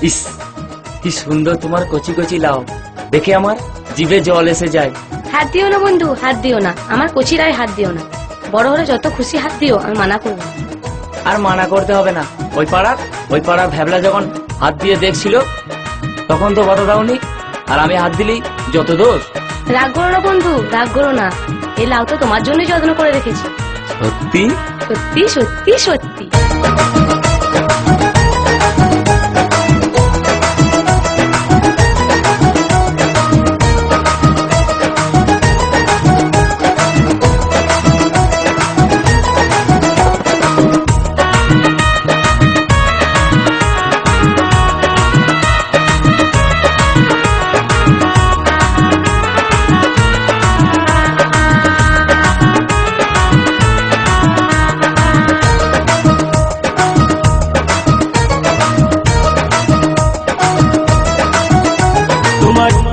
ইস কি সুন্দর তোমার কচি কচি লাউ, দেখে আমার জিভে জল এসে যায়। হাত দিও না বন্ধু, হাত দিও না, আমার কচিরায় হাত দিও না। বড় হলে যত খুশি হাত দিও, আমি মানা করবো। আর মানা করতে হবে না, ওই পাড়ার ভ্যাবলা যখন হাত দিয়ে দেখছিল তখন তো কথা দাওনি, আর আমি হাত দিলেই যত দোষ। রাগ করো না বন্ধু, রাগ করো না, এই লাউ তো তোমার জন্যই যত্ন করে রেখেছি। সত্যি সত্যি সত্যি সত্যি।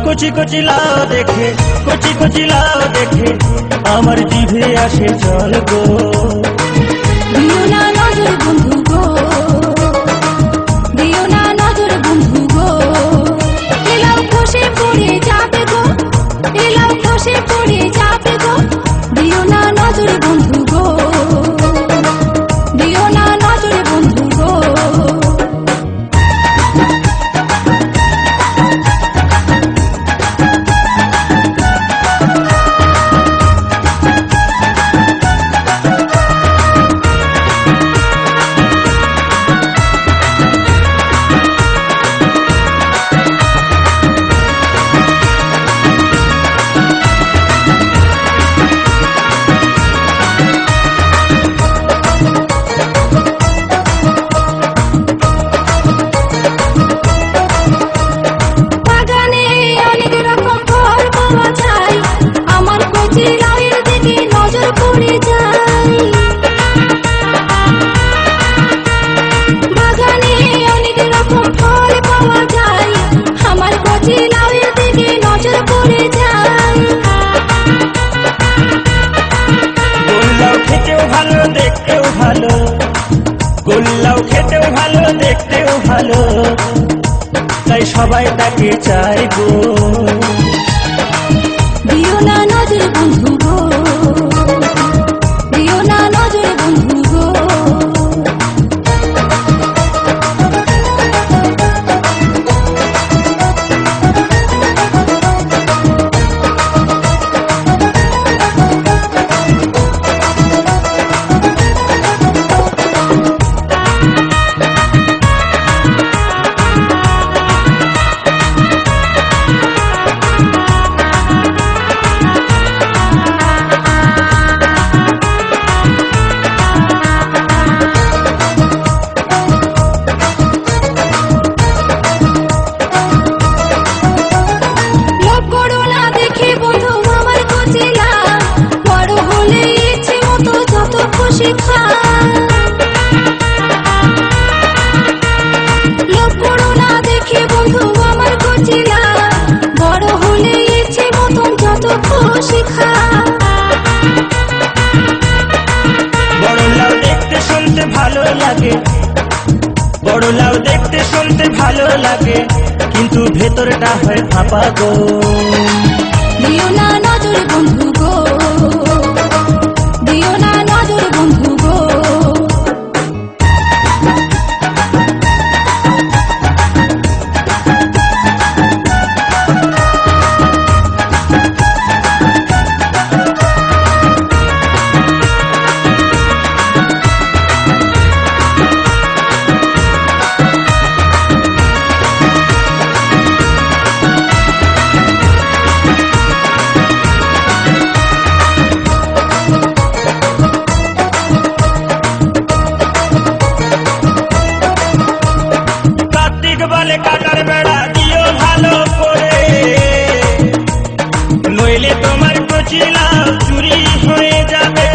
কচি কচি লাউ দেখে, কচি কচি লাউ দেখে আমার জিভে আসে জল গো। দিও না নজর বন্ধু গো, দিও না নজর বন্ধু গো, এলাও খসে পড়ে যাবে গো, এলাও খসে পড়ে যাবে গো, দিও না নজর বন্ধু গো, দিও না নজর বন্ধু গো। গোল্লাও খেতেও ভালো, দেখতেও ভালো, তাই সবাই তাকে চাই গো। দিও না নজর বন্ধু গো, দিও না নজর বন্ধু গো। বড় লাউ দেখতে শুনতে ভালো লাগে, কিন্তু ভেতরটা হয় ফাঁপা গো। দিও না নজর বন্ধু গো, দিও না নজর বন্ধু গো। কাটার বেড়া দিও ভালো করে, নইলে তোমার কচি লাউ চুরি হয়ে যাবে।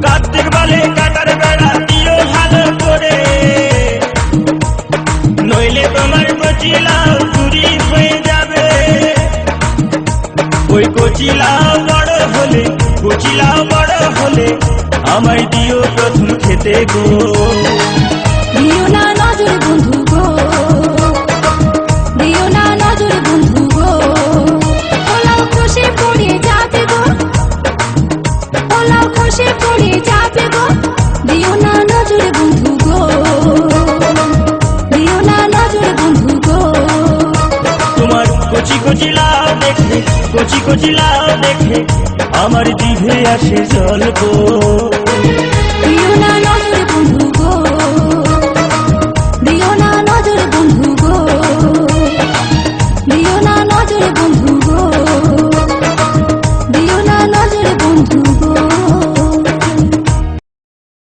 কার্তিক বলে কাটার বেড়া দিও ভালো করে, নইলে তোমার কচি লাউ চুরি হয়ে যাবে। আমায় দিও প্রথম খেতে গো। দিও না নজর বন্ধু গো, দিও না নজর বন্ধু গো, পোলাও খসে পড়ে যাবে গো, পোলাও খসে পড়ে যাবে গো, দিও না নজর বন্ধু গো, দিও না নজর বন্ধু গো। তোমার কচি কচি লাউ দেখে, কচি কচি লাউ দেখে আমার জিভে আসে জল গো।